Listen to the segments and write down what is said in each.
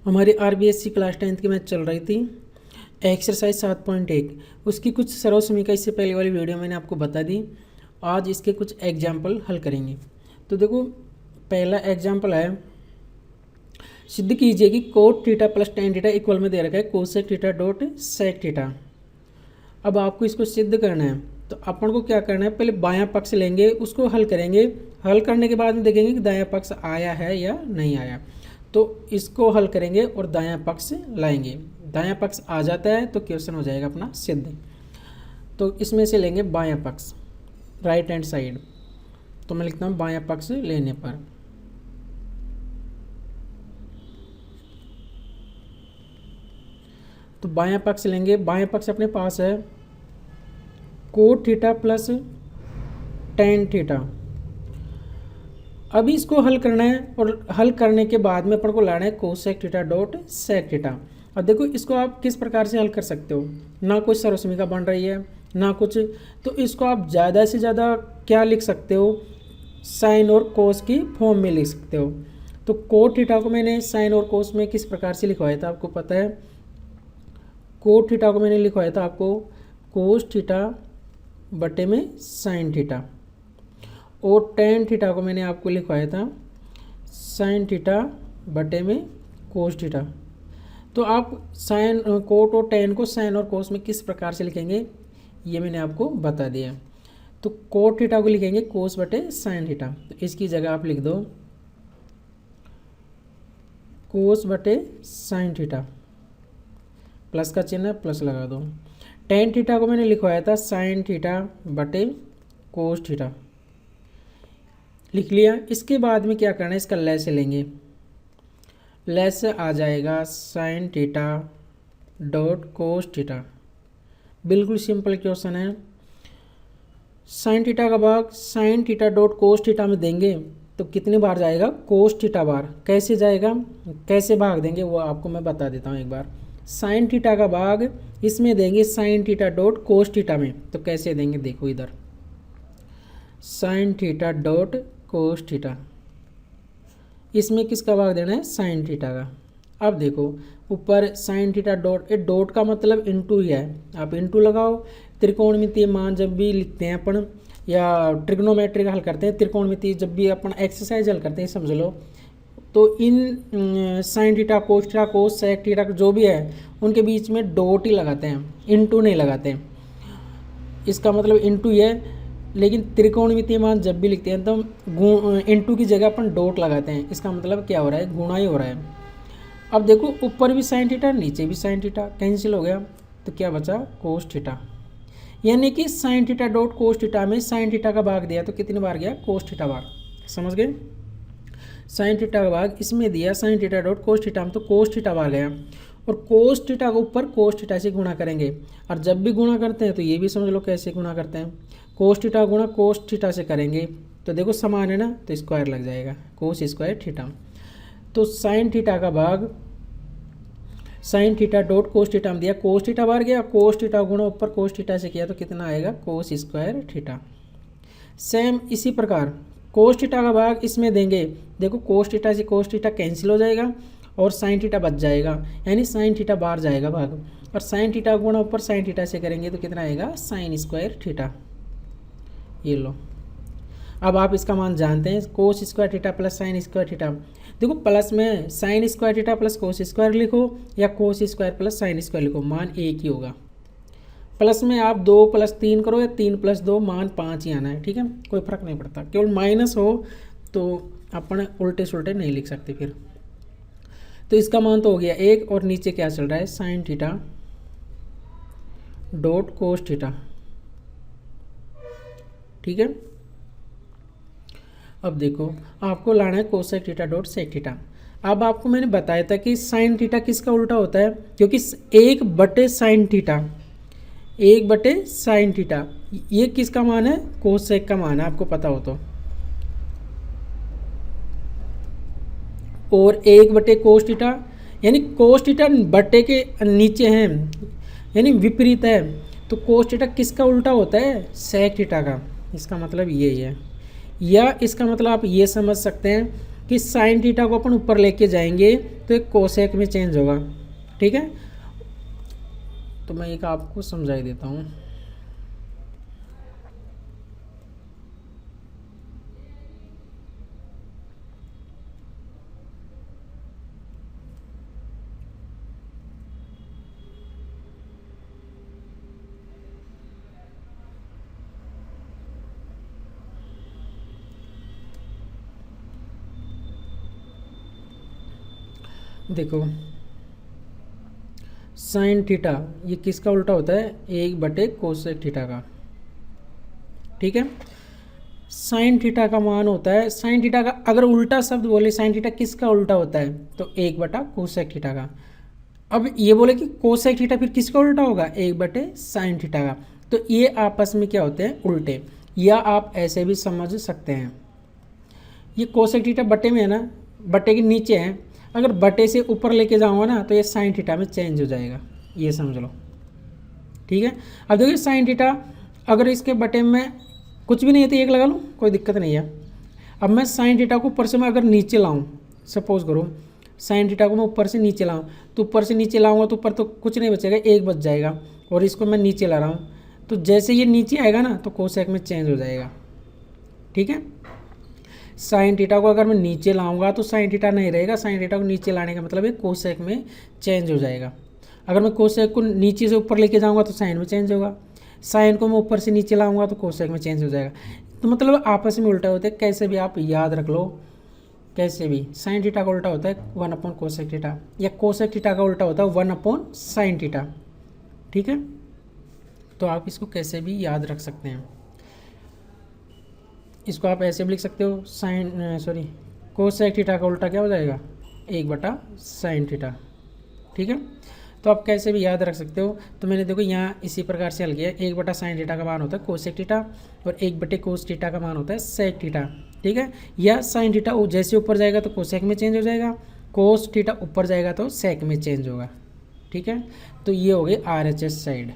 हमारी RBSC class 10th की math चल रही थी एक्सरसाइज 7.1। उसकी कुछ सरल समीकरण इससे पहले वाली वीडियो मैंने आपको बता दी। आज इसके कुछ एग्जाम्पल हल करेंगे। तो देखो, पहला एग्जाम्पल है, सिद्ध कीजिए कि cot theta plus tan theta equal में दे रखा है cosec theta dot sec theta. अब आपको इसको सिद्ध करना है तो अपन को क्या करना है, पहले बायां पक्ष लेंगे, उसको हल करेंगे। हल करने के बाद में देखेंगे कि दायां पक्ष आया है या नहीं आया। तो इसको हल करेंगे और दायां पक्ष लाएंगे। दायां पक्ष आ जाता है तो क्वेश्चन हो जाएगा अपना सिद्ध। तो इसमें से लेंगे बायां पक्ष, राइट हैंड साइड। तो मैं लिखता हूँ बायां पक्ष लेने पर तो बायां पक्ष लेंगे। बायां पक्ष अपने पास है coat theta plus tan theta. अभी इसको हल करना है और हल करने के बाद में अपन को लाना है cosec theta dot sec theta. अब देखो, इसको आप किस प्रकार से हल कर सकते हो, ना कोई सर्वसमीका बन रही है ना कुछ, तो इसको आप ज़्यादा से ज़्यादा क्या लिख सकते हो, साइन और कोस की फॉर्म में लिख सकते हो। तो कोट थीटा को मैंने साइन और कोस में किस प्रकार से लिखवाया था आपको पता है। कोट थीटा को मैंने लिखवाया था आपको कोस थीटा बटे में साइन थीटा, और टेन थीटा को मैंने आपको लिखवाया था साइन थीटा बटे में कोस थीटा। तो आप साइन कोट और टेन को साइन और कोस में किस प्रकार से लिखेंगे ये मैंने आपको बता दिया। तो कोट थीटा को लिखेंगे कोस बटे साइन थीटा। तो इसकी जगह आप लिख दो कोस बटे साइन थीटा, प्लस का चिन्ह प्लस लगा दो। टेन थीटा को मैंने लिखवाया था साइन थीटा बटे कोस थीटा, लिख लिया। इसके बाद में क्या करना है, इसका लेस लेंगे। लेस आ जाएगा sign theta dot cos theta. बिल्कुल सिंपल क्वेश्चन है। साइन थीटा का भाग sign theta dot cos theta में देंगे तो कितनी बार जाएगा, कोस थीटा बार। कैसे जाएगा, कैसे भाग देंगे वो आपको मैं बता देता हूँ एक बार। साइन थीटा का भाग इसमें देंगे sign theta dot cos theta में। तो कैसे देंगे, देखो इधर sign theta dot cos theta, इसमें किसका भाग देना है, साइन थीटा का। अब देखो ऊपर साइन थीटा डॉट, ए डॉट का मतलब इनटू ही है, आप इनटू लगाओ। त्रिकोणमितीय मान जब भी लिखते हैं अपन या ट्रिग्नोमेट्री का हल करते हैं, त्रिकोणमितीय जब भी अपन एक्सरसाइज हल करते हैं समझ लो, तो इन sine theta cos theta cosec theta जो भी है उनके बीच में डॉट ही लगाते हैं, इनटू नहीं लगाते हैं। इसका मतलब इनटू ही है। लेकिन त्रिकोणमितीय मान जब भी लिखते हैं तो इनटू की जगह अपन डॉट लगाते हैं। इसका मतलब क्या हो रहा है, गुणा ही हो रहा है। अब देखो ऊपर भी साइन थीटा नीचे भी साइन थीटा, कैंसिल हो गया तो क्या बचा, कोस थीटा। यानी कि sign theta dot cos theta में साइन थीटा का भाग दिया तो कितनी बार गया, कोस थीटा बार। समझ गए, साइन थीटा का भाग इसमें दिया sign theta dot cos theta में तो कोस थीटा बार गया। और कोस थीटा के ऊपर कोस थीटा से गुणा करेंगे। और जब भी गुणा करते हैं तो ये भी समझ लो कैसे गुणा करते हैं, कोस थीटा गुणा कोस थीटा से करेंगे तो देखो समान है ना, तो स्क्वायर लग जाएगा, कोस स्क्वायर थीटा। तो साइन थीटा का भाग sign theta dot cos theta में दिया, कोस थीटा बार गया, कोस थीटा गुणा ऊपर कोस थीटा से किया तो कितना आएगा, कोस स्क्वायर थीटा। सेम इसी प्रकार कोस थीटा का भाग इसमें देंगे, देखो कोस थीटा से कोस थीटा कैंसिल हो जाएगा और साइन थीटा बच जाएगा, यानी साइन थीटा बाहर जाएगा भाग। और साइन थीटा गुणा ऊपर साइन थीटा से करेंगे तो कितना आएगा, साइन स्क्वायर थीटा। ये लो, अब आप इसका मान जानते हैं, कोस square theta plus sign square theta. देखो प्लस में sign square theta plus cos square लिखो या cos square plus sine square लिखो, मान एक ही होगा। प्लस में आप 2 + 3 करो या 3 + 2, मान 5 ही आना है, ठीक है, कोई फर्क नहीं पड़ता। केवल माइनस हो तो अपन उल्टे सुल्टे नहीं लिख सकते फिर। तो इसका मान तो हो गया 1, और नीचे क्या चल रहा है, sine theta dot cos theta, ठीक है। अब देखो आपको लाना है cosec theta dot sec theta. अब आपको मैंने बताया था कि साइन थीटा किसका उल्टा होता है, क्योंकि 1 बटे साइन थीटा, 1 बटे साइन थीटा ये किसका मान है, कोसेक का मान है, आपको पता हो तो। और 1 बटे कोस थीटा, यानी कोस थीटा बटे के नीचे हैं, यानी विपरीत है। तो कोस थीटा किसका उल्टा होता है, सेक थीटा का। इसका मतलब यही है। या इसका मतलब आप ये समझ सकते हैं कि साइन थीटा को अपन ऊपर लेके जाएंगे तो एक कोसेक में चेंज होगा। ठीक है, तो मैं एक आपको समझा ही देता हूँ। देखो साइन थीटा ये किसका उल्टा होता है, 1/कोसेक थीटा का। ठीक है, साइन थीटा का मान होता है, साइन थीटा का अगर उल्टा शब्द बोले साइन थीटा किसका उल्टा होता है तो 1/कोसेक थीटा का। अब ये बोले कि कोसेक थीटा फिर किसका उल्टा होगा, 1/साइन थीटा का। तो ये आपस में क्या होते हैं, उल्टे। या आप ऐसे भी समझ सकते हैं, ये कोसेक थीटा बटे में है ना, बटे के नीचे है, अगर बटे से ऊपर लेके जाऊंगा ना तो ये साइन थीटा में चेंज हो जाएगा, ये समझ लो। ठीक है, अब देखिए साइन थीटा अगर इसके बटे में कुछ भी नहीं है तो 1 लगा लूँ, कोई दिक्कत नहीं है। अब मैं साइन थीटा को ऊपर से मैं अगर नीचे लाऊं, सपोज करो साइन थीटा को मैं ऊपर से नीचे लाऊं, तो ऊपर से नीचे लाऊंगा तो ऊपर तो कुछ नहीं बचेगा, 1 बच जाएगा। और इसको मैं नीचे ला रहा हूँ, तो जैसे ये नीचे आएगा ना तो कोसेक में चेंज हो जाएगा। ठीक है, साइन थीटा को अगर मैं नीचे लाऊंगा तो साइन थीटा नहीं रहेगा, साइन थीटा को नीचे लाने का मतलब है कोसेक में चेंज हो जाएगा। अगर मैं कोसेक को नीचे से ऊपर लेके जाऊंगा तो साइन में चेंज होगा, साइन को मैं ऊपर से नीचे लाऊंगा तो कोसेक में चेंज हो जाएगा। तो मतलब आपस में उल्टा होता है, कैसे भी आप याद रख लो, कैसे भी साइन थीटा का उल्टा होता है 1/कोसेक थीटा, या कोसेक थीटा का उल्टा होता है 1/साइन थीटा। ठीक है, तो आप इसको कैसे भी याद रख सकते हैं। इसको आप ऐसे भी लिख सकते हो, कोसेक थीटा का उल्टा क्या हो जाएगा, 1/साइन थीटा। ठीक है, तो आप कैसे भी याद रख सकते हो। तो मैंने देखो यहाँ इसी प्रकार से हल किया, 1/साइन थीटा का मान होता है कोसेक थीटा और 1/कोस थीटा का मान होता है सेक थीटा। ठीक है, या साइन थीटा जैसे ऊपर जाएगा तो कोसेक में चेंज हो जाएगा, कोस थीटा ऊपर जाएगा तो सेक में चेंज होगा। ठीक है, तो ये हो गए RHS साइड,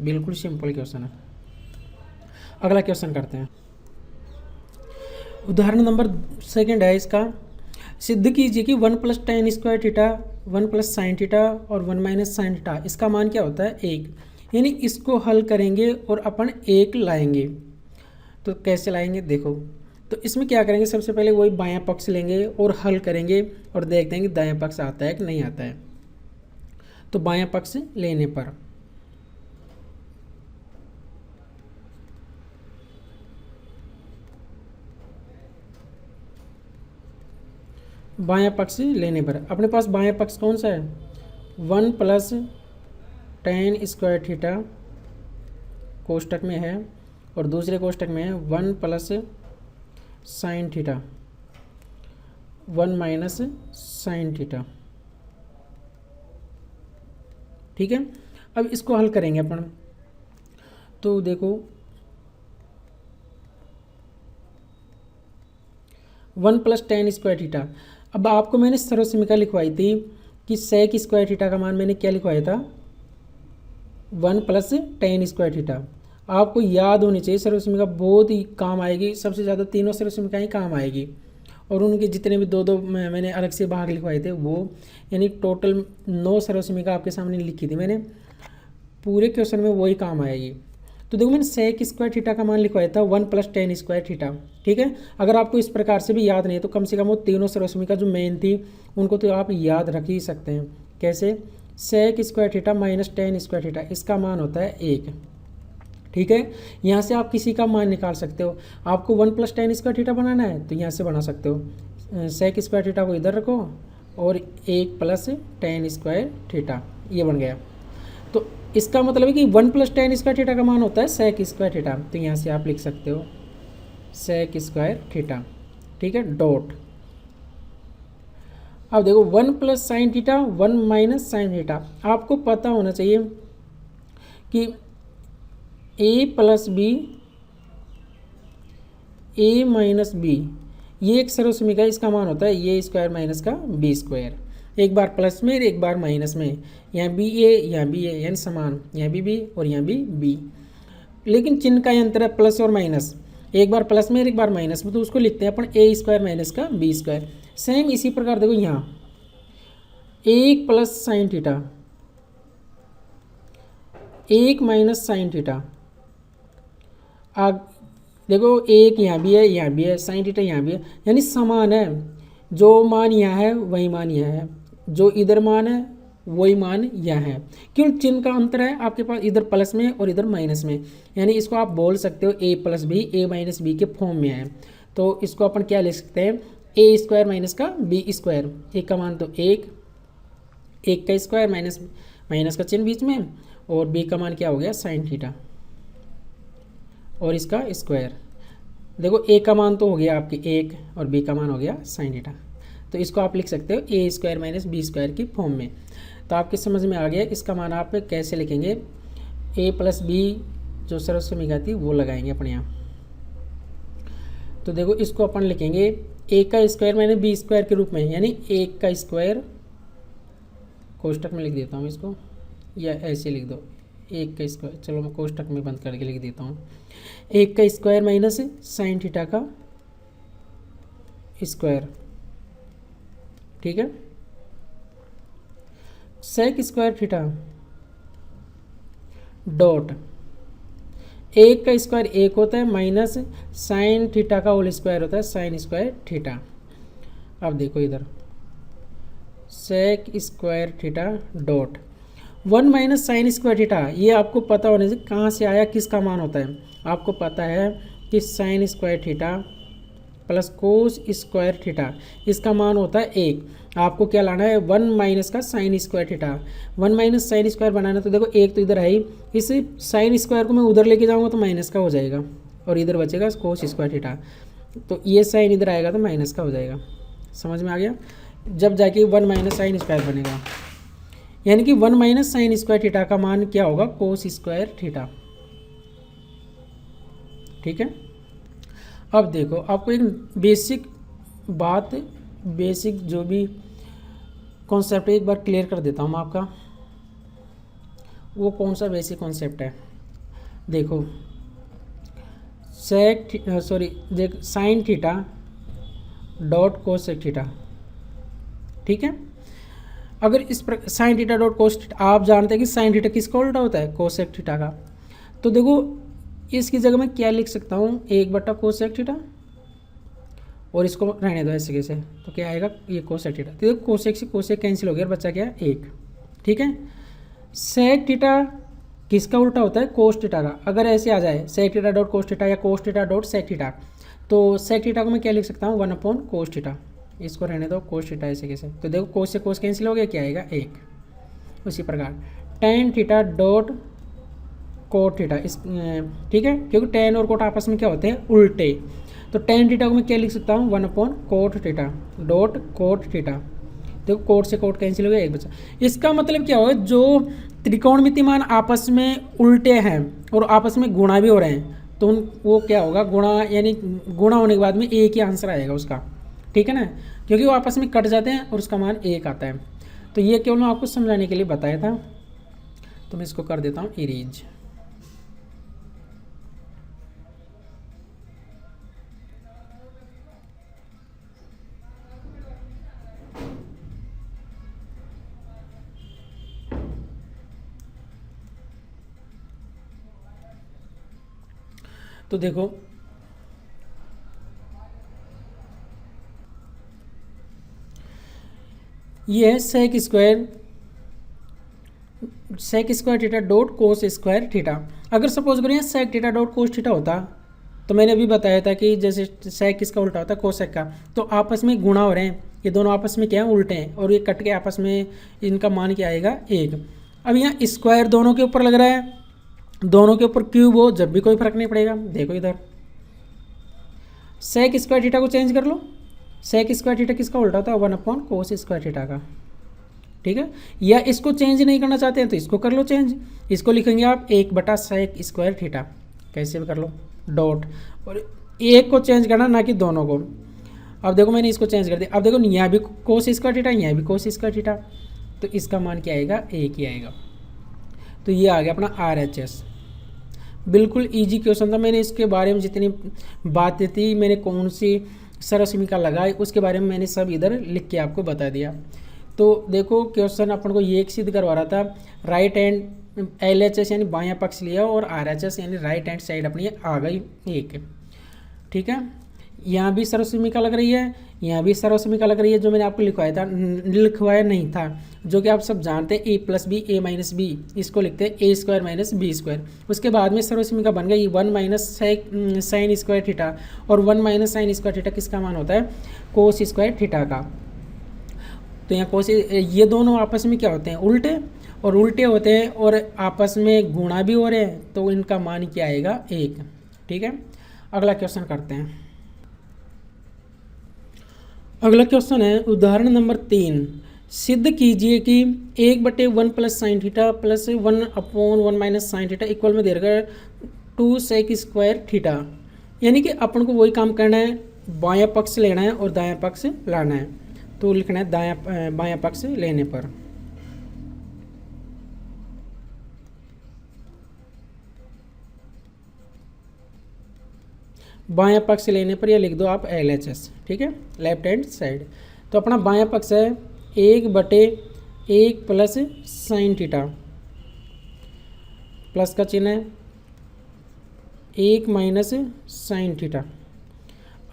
बिल्कुल सिंपल क्वेश्चन है। अगला क्वेश्चन करते हैं, उदाहरण नंबर 2 है इसका। सिद्ध कीजिए कि 1+tan² थीटा 1+साइन थीटा और 1-साइन थीटा इसका मान क्या होता है, 1। यानी इसको हल करेंगे और अपन 1 लाएंगे। तो कैसे लाएंगे देखो, तो इसमें क्या करेंगे, सबसे पहले वही बायां पक्ष लेंगे और हल करेंगे और देखते हैं कि दायां पक्ष आता है कि नहीं आता है। तो बायां पक्ष लेने पर अपने पास बायां पक्ष कौन सा है, 1+tan² थीटा कोष्टक में है और दूसरे कोष्टक में है 1+साइन थीटा 1-साइन थीटा। ठीक है, अब इसको हल करेंगे अपन। तो देखो 1+tan² थीटा, अब आपको मैंने सर्वसमीका लिखवाई थी कि sec² थीटा का मान मैंने क्या लिखवाया था, 1+tan² थीटा। आपको याद होनी चाहिए, सर्वसमीका बहुत ही काम आएगी, सबसे ज़्यादा तीनों सर्वसमीका ही काम आएगी। और उनके जितने भी दो मैंने अलग से भाग लिखवाए थे वो, यानी टोटल 9 सर्वसमीका आपके सामने लिखी थी मैंने, पूरे क्वेश्चन में वही काम आएगी। तो देखो मैंने sec² थीटा का मान लिखवाया था 1+tan² थीटा। ठीक है, अगर आपको इस प्रकार से भी याद नहीं है तो कम से कम वो तीनों सर्वसमीका जो मेन थी उनको तो आप याद रख ही सकते हैं। कैसे, sec² थीटा -tan² थीटा इसका मान होता है 1। ठीक है, यहाँ से आप किसी का मान निकाल सकते हो। आपको 1+tan² थीटा बनाना है तो यहाँ से बना सकते हो, sec² थीटा को इधर रखो और 1+tan² थीटा, ये बन गया। तो इसका मतलब है कि 1+tan² थीटा का मान होता है sec² थीटा। तो यहाँ से आप लिख सकते हो sec² थीटा। ठीक है, डॉट। अब देखो 1+साइन थीटा 1-साइन थीटा, आपको पता होना चाहिए कि a+b a-b ये एक सर्वसमीका, इसका मान होता है ये स्क्वायर माइनस का b स्क्वायर, एक बार प्लस में एक बार माइनस में, यहाँ बी ए यहाँ बी ए यानी समान, यहाँ भी बी और यहाँ भी बी, लेकिन चिन्ह का अंतर है प्लस और माइनस, एक बार प्लस में एक बार माइनस में, तो उसको लिखते हैं अपन a² माइनस का b स्क्वायर। सेम इसी प्रकार देखो यहाँ 1 plus sine theta, 1 minus sine theta. देखो एक यहाँ भी है, यहाँ भी है, साइन थीटा यहाँ भी है, यानी समान है। जो मान यहाँ है वही मान यहाँ है, जो इधर मान है वही मान यहाँ है। केवल चिन्ह का अंतर है आपके पास, इधर प्लस में और इधर माइनस में। यानी इसको आप बोल सकते हो a plus B, A minus B के फॉर्म में है। तो इसको अपन क्या लिख सकते हैं, ए स्क्वायर माइनस का बी स्क्वायर। एक का मान तो एक का स्क्वायर माइनस का चिन्ह बीच में, और बी का मान क्या हो गया साइन थीटा, और इसका स्क्वायर। देखो ए का मान तो हो गया आपके 1 और बी का मान हो गया साइन थीटा। तो इसको आप लिख सकते हो ए स्क्वायर माइनस बी स्क्वायर की फॉर्म में। तो आपके समझ में आ गया इसका मान आप कैसे लिखेंगे। ए प्लस बी जो सर्वसमीघाती थी वो लगाएंगे अपने यहाँ। तो देखो इसको अपन लिखेंगे ए का स्क्वायर माइनस बी स्क्वायर के रूप में, यानी 1 का स्क्वायर, कोष्टक में लिख देता हूँ इसको, या ऐसे लिख दो 1 का स्क्वायर। चलो मैं कोष्टक में बंद करके लिख देता हूँ, 1 का स्क्वायर माइनस साइन थीटा का स्क्वायर। ठीक है, सेक स्क्वायर थीटा डॉट 1 का स्क्वायर 1 होता है, माइनस साइन थीटा का होल स्क्वायर होता है साइन स्क्वायर थीटा। अब देखो इधर sec square theta dot 1 minus sine square theta. ये आपको पता होने से कहाँ से आया, किसका मान होता है। आपको पता है कि sign square theta plus cos square theta, इसका मान होता है 1। आपको क्या लाना है, 1 माइनस का sine square theta. 1 minus sine square बनाना, तो देखो 1 तो इधर है ही, इस साइन स्क्वायर को मैं उधर लेके जाऊँगा तो माइनस का हो जाएगा, और इधर बचेगा कोस स्क्वायर थीटा। तो ये साइन इधर आएगा तो माइनस का हो जाएगा। समझ में आ गया, जब जाके 1 माइनस साइन स्क्वायर बनेगा, यानी कि 1 माइनस साइन स्क्वायर थीटा का मान क्या होगा, कोस स्क्वायर थीटा। ठीक है, अब देखो आपको एक बेसिक बात, बेसिक जो भी कॉन्सेप्ट है एक बार क्लियर कर देता हूँ मैं आपका। वो कौन सा बेसिक कॉन्सेप्ट है, देखो देख sign theta dot cosec theta. ठीक है, अगर इस sign theta dot cos theta, आप जानते हैं कि साइन थीटा किसका उल्टा होता है, कोसेक थीटा का। तो देखो इसकी जगह मैं क्या लिख सकता हूँ, 1/कोसेक थीटा, और इसको रहने दो ऐसे कैसे, तो क्या आएगा, ये कोसेक थीटा। तो देखो कोसेक से कोसेक कैंसिल हो गया, बचा क्या 1। ठीक है, सेक थीटा किसका उल्टा होता है, कोस थीटा का। अगर ऐसे आ जाए sec theta dot cos theta या cos theta dot sec theta, तो सेक थीटा को मैं क्या लिख सकता हूँ, 1/कोस थीटा। इसको रहने दो कोस थीटा ऐसे कैसे, तो देखो कोस से कोस कैंसिल हो गया, क्या आएगा 1। उसी प्रकार tan theta dot cot theta, इस ठीक है, क्योंकि टेन और कोट आपस में क्या होते हैं, उल्टे। तो टेन थीटा को मैं क्या लिख सकता हूँ, 1/कोट थीटा डॉट कोट थीटा। देखो कोट से कोट कैंसिल हो गया, 1 बचा। इसका मतलब क्या होगा, जो त्रिकोणमिति मान आपस में उल्टे हैं और आपस में गुणा भी हो रहे हैं, तो वो क्या होगा, गुणा, यानी गुणा होने के बाद में एक ही आंसर आएगा उसका। ठीक है ना, क्योंकि वो आपस में कट जाते हैं और उसका मान 1 आता है। तो ये केवल मैं आपको समझाने के लिए बताया था, तो मैं इसको कर देता हूँ इरेज। तो देखो ये है sec square theta dot cos square theta. अगर सपोज करें sec theta dot cos theta होता, तो मैंने अभी बताया था कि जैसे सेक किसका उल्टा होता है, कोसेक का। तो आपस में गुणा हो रहे हैं, ये दोनों आपस में क्या है, उल्टे हैं, और ये कट के आपस में इनका मान क्या आएगा, 1। अब यहाँ स्क्वायर दोनों के ऊपर लग रहा है, दोनों के ऊपर क्यूब हो जब भी कोई फर्क नहीं पड़ेगा। देखो इधर सेक स्क्वायर थीटा को चेंज कर लो, सेक स्क्वायर थीटा किसका उल्टा होता है, 1/कोस स्क्वायर थीटा का। ठीक है, या इसको चेंज नहीं करना चाहते हैं तो इसको कर लो चेंज, इसको लिखेंगे आप 1/सेक स्क्वायर थीटा, कैसे भी कर लो डॉट, और एक को चेंज करना ना कि दोनों को। अब देखो मैंने इसको चेंज कर दिया, अब देखो यहाँ भी कोस स्क्वायर थीटा, यहाँ भी कोस स्क्वायर थीटा, तो इसका मान क्या आएगा, 1 ही आएगा। तो ये आ गया अपना RHS। बिल्कुल इजी क्वेश्चन था। मैंने इसके बारे में जितनी बातें थी, मैंने कौन सी सर्वसमीका लगाए उसके बारे में मैंने सब इधर लिख के आपको बता दिया। तो देखो क्वेश्चन अपन को ये एक सिद्ध करवा रहा था, राइट हैंड LHS यानी बायां पक्ष लिया और RHS यानी राइट हैंड साइड अपनी आ गई एक। ठीक है, यहाँ भी सर्वसमीका लग रही है, यहाँ भी सर्वसमीका लग रही है, जो मैंने आपको लिखवाया नहीं था, जो कि आप सब जानते हैं a + b a - b, इसको लिखते हैं a² - b²। उसके बाद में सर्वसमीका बन गई 1 - sin स्क्वायर थीटा, और 1 - sin स्क्वायर थीटा किसका मान होता है, कोस स्क्वायर थीटा का। तो यहाँ कोस, ये दोनों आपस में क्या होते हैं, उल्टे, और उल्टे होते हैं और आपस में गुणा भी हो रहे हैं, तो इनका मान क्या आएगा, 1। ठीक है, अगला क्वेश्चन करते हैं। अगला क्वेश्चन है उदाहरण नंबर 3, सिद्ध कीजिए कि 1/1 + sin theta + 1/1 - sin theta equal में दे रखा 2 sec स्क्वायर थीटा। यानी कि अपन को वही काम करना है, बायां पक्ष लेना है और दायां पक्ष लाना है। तो लिखना है बायां पक्ष लेने पर, बायां पक्ष लेने पर, या लिख दो आप LHS। ठीक है, लेफ्ट हैंड साइड। तो अपना बायां पक्ष है 1/1 + sin थीटा, प्लस का चिन्ह है 1 - sin थीटा।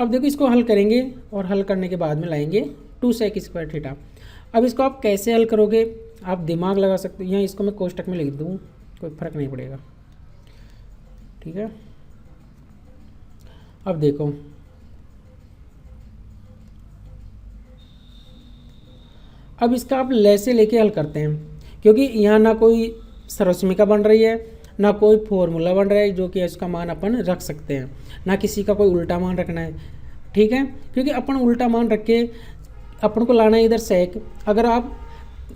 अब देखो इसको हल करेंगे और हल करने के बाद में लाएंगे 2 sec स्क्वायर थीटा। अब इसको आप कैसे हल करोगे, आप दिमाग लगा सकते हो, यहाँ इसको मैं कोष्टक में लिख दूँ, कोई फर्क नहीं पड़ेगा। ठीक है, अब देखो अब इसका आप ले लेके हल करते हैं, क्योंकि यहाँ ना कोई सर्वसमीका बन रही है, ना कोई फॉर्मूला बन रहा है जो कि इसका मान अपन रख सकते हैं, ना किसी का कोई उल्टा मान रखना है। ठीक है, क्योंकि अपन उल्टा मान रख के अपन को लाना है इधर सेक। अगर आप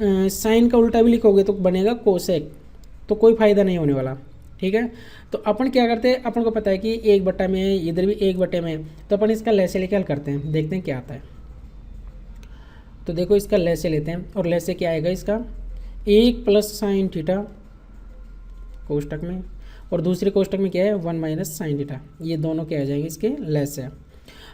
साइन का उल्टा भी लिखोगे तो बनेगा कोसेक, तो कोई फ़ायदा नहीं होने वाला। ठीक है, तो अपन क्या करते हैं, अपन को पता है कि 1/, में इधर भी 1/, में, तो अपन इसका ले से लेके हल करते हैं, देखते हैं क्या आता है। तो देखो इसका ले से लेते हैं, और ले से क्या आएगा इसका 1 + sin थीटा कोष्टक में, और दूसरे कोष्टक में क्या है 1 - sin थीटा। ये दोनों क्या आ जाएंगे इसके ले से।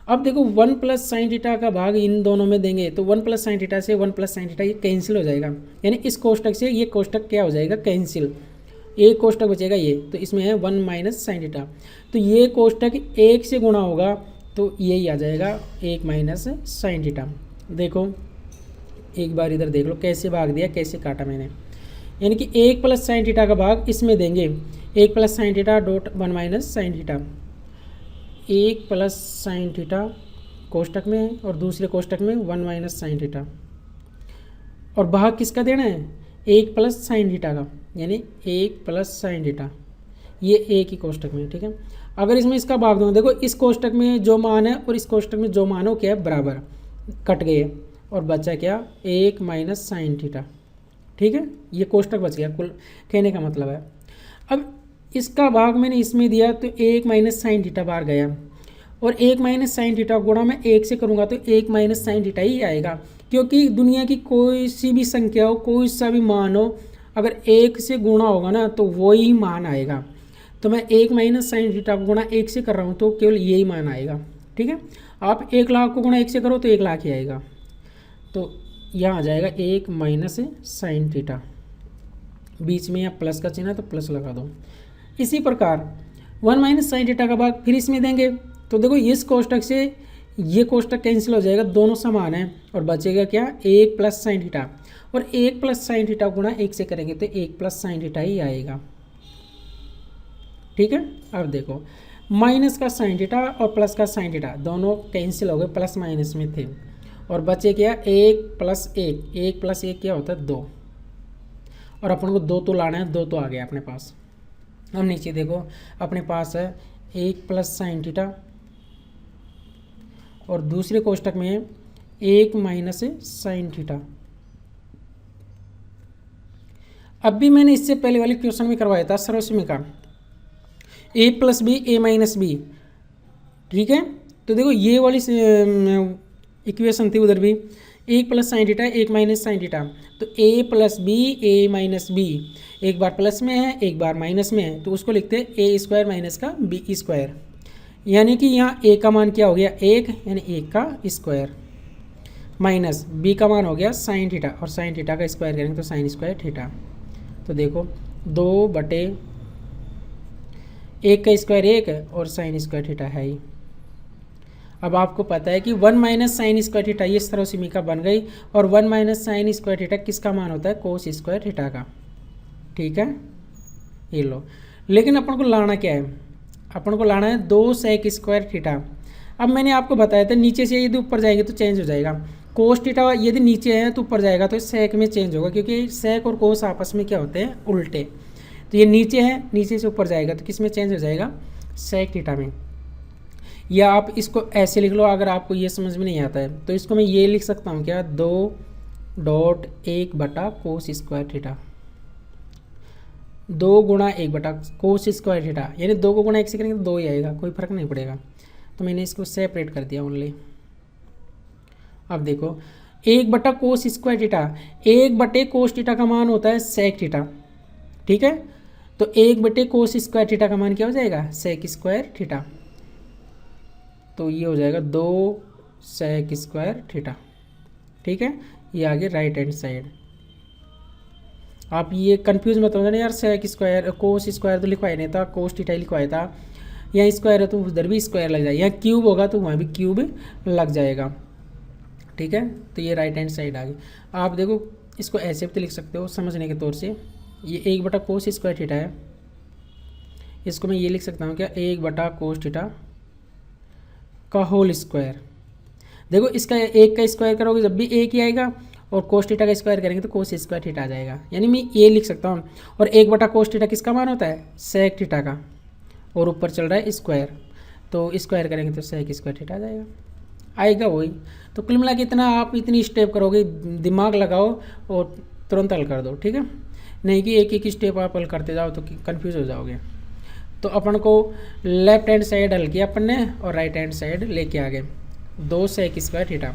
अब देखो 1 + sin थीटा का भाग इन दोनों में देंगे, तो 1 + sin थीटा से 1 + sin थीटा ये कैंसिल हो जाएगा, यानी इस कोष्टक से ये कोष्टक क्या हो जाएगा, कैंसिल। एक कोष्टक बचेगा ये, तो इसमें है 1 - sin थीटा। तो ये कोष्टक 1 से गुणा होगा, तो यही आ जाएगा 1 - sin थीटा। देखो एक बार इधर देख लो कैसे भाग दिया, कैसे काटा मैंने, यानी कि 1 + sin थीटा का भाग इसमें देंगे, 1 + sin theta dot 1 - sin theta, 1 + sin theta कोष्टक में और दूसरे कोष्टक में 1 - sin थीटा, और भाग किसका देना है 1 + sin थीटा का, यानी 1 + sin थीटा, ये एक ही कोष्टक में। ठीक है, अगर इसमें इसका भाग दूँ, देखो इस कोष्टक में जो मान है और इस कोष्टक में जो मान हो क्या है, बराबर, कट गए, और बचा क्या 1 - sin थीटा। ठीक है, ये कोष्टक बच गया, कुल कहने का मतलब है। अब इसका भाग मैंने इसमें दिया, तो 1 - sin थीटा बाहर गया, और 1 - sin थीटा गुणा मैं 1 से करूँगा तो 1 - sin थीटा ही आएगा, क्योंकि दुनिया की कोई सी भी संख्या हो, कोई सा भी मान हो, अगर 1 से गुणा होगा ना तो वही मान आएगा। तो मैं 1 - sin थीटा को गुणा 1 से कर रहा हूँ, तो केवल यही मान आएगा। ठीक है, आप 1 लाख को गुणा 1 से करो तो 1 लाख ही आएगा, तो यहाँ आ जाएगा 1 - sin थीटा, बीच में या प्लस का चिन्ह है तो प्लस लगा दो। इसी प्रकार 1 - sin थीटा का भाग फिर इसमें देंगे, तो देखो इस कोष्टक से ये कोष्टक कैंसिल हो जाएगा, दोनों समान है, और बचेगा क्या 1 + sin थीटा, और 1 + sin थीटा गुणा 1 से करेंगे तो 1 + sin थीटा ही आएगा। ठीक है, अब देखो माइनस का sin थीटा और प्लस का sin थीटा दोनों कैंसिल हो गए, प्लस माइनस में थे, और बचे क्या 1 + 1, 1 + 1 क्या होता है 2, और अपन को 2 तो लाना है, 2 तो आ गया अपने पास। अब नीचे देखो अपने पास है 1 + sin थीटा, और दूसरे कोष्टक में 1 - sin थीटा। अब भी मैंने इससे पहले वाले क्वेश्चन में करवाया था सर्वसमीका a + b a - b। ठीक है, तो देखो ये वाली इक्वेशन थी उधर भी 1 + sin थीटा 1 - sin थीटा, तो a + b a - b, एक बार प्लस में है एक बार माइनस में है, तो उसको लिखते हैं a² - का b²। यानी कि यहाँ ए का मान क्या हो गया 1, यानी 1 का स्क्वायर, माइनस बी का मान हो गया साइन थीटा, और साइन थीटा का स्क्वायर करेंगे तो साइन स्क्वायर थीटा। तो देखो 2/1 का स्क्वायर 1 और साइन स्क्वायर थीटा है ही। अब आपको पता है कि 1 माइनस साइन स्क्वायर थीटा, ये इस तरह समीकरण बन गई, और 1 माइनस साइन स्क्वायर थीटा किसका मान होता है, कोस स्क्वायर थीटा का। ठीक है, ये लो। लेकिन अपन को लाना क्या है, अपन को लाना है 2 सेक स्क्वायर थीटा। अब मैंने आपको बताया था नीचे से यदि ऊपर जाएंगे तो चेंज हो जाएगा, कोस थीटा यदि नीचे है तो ऊपर जाएगा तो सेक में चेंज होगा, क्योंकि सेक और कोस आपस में क्या होते हैं, उल्टे। तो ये नीचे है, नीचे से ऊपर जाएगा तो किस में चेंज हो जाएगा, सेक थीटा में। या आप इसको ऐसे लिख लो, अगर आपको ये समझ में नहीं आता है तो इसको मैं ये लिख सकता हूँ क्या, 2.1/कोस स्क्वायर थीटा, 2 गुणा 1/कोस स्क्वायर थीटा, यानी 2 को गुणा 1 से करेंगे तो 2 ही आएगा, कोई फर्क नहीं पड़ेगा। तो मैंने इसको सेपरेट कर दिया ओनली। अब देखो 1/कोस स्क्वायर थीटा, 1/कोस थीटा का मान होता है सेक थीटा। ठीक है, तो 1/कोस स्क्वायर थीटा का मान क्या हो जाएगा, सेक स्क्वायर थीटा। तो ये हो जाएगा 2 सेक स्क्वायर थीटा। ठीक है, ये आगे राइट हैंड साइड। आप ये कंफ्यूज मत हो जाना यार, सेक स्क्वायर कोस स्क्वायर तो लिखवाया नहीं था, कोस थीटा लिखवाया था, यहाँ स्क्वायर है तो उधर भी स्क्वायर लग जाएगा, यहाँ क्यूब होगा तो वहाँ भी क्यूब लग जाएगा। ठीक है, तो ये राइट हैंड साइड आ गई। आप देखो इसको ऐसे भी तो लिख सकते हो समझने के तौर से, ये 1/कोस स्क्वायर थीटा है, इसको मैं ये लिख सकता हूँ क्या, 1/कोस थीटा का होल स्क्वायर। देखो इसका 1 का स्क्वायर करोगे जब भी 1 ही आएगा, और कोस थीटा का स्क्वायर करेंगे तो कोस स्क्वायर थीटा आ जाएगा, यानी मैं ये लिख सकता हूँ। और 1/कोस थीटा किसका मान होता है, सेक थीटा का, और ऊपर चल रहा है स्क्वायर, तो स्क्वायर करेंगे तो सेक स्क्वायर थीटा आ जाएगा, आएगा वही। तो कुल मिला के इतना आप इतनी स्टेप करोगे, दिमाग लगाओ और तुरंत हल कर दो। ठीक है, नहीं कि एक एक स्टेप आप हल करते जाओ तो कन्फ्यूज़ हो जाओगे। तो अपन को लेफ्ट हैंड साइड हल किया अपन ने, और राइट हैंड साइड लेके आ गए 2 सेक स्क्वायर थीटा।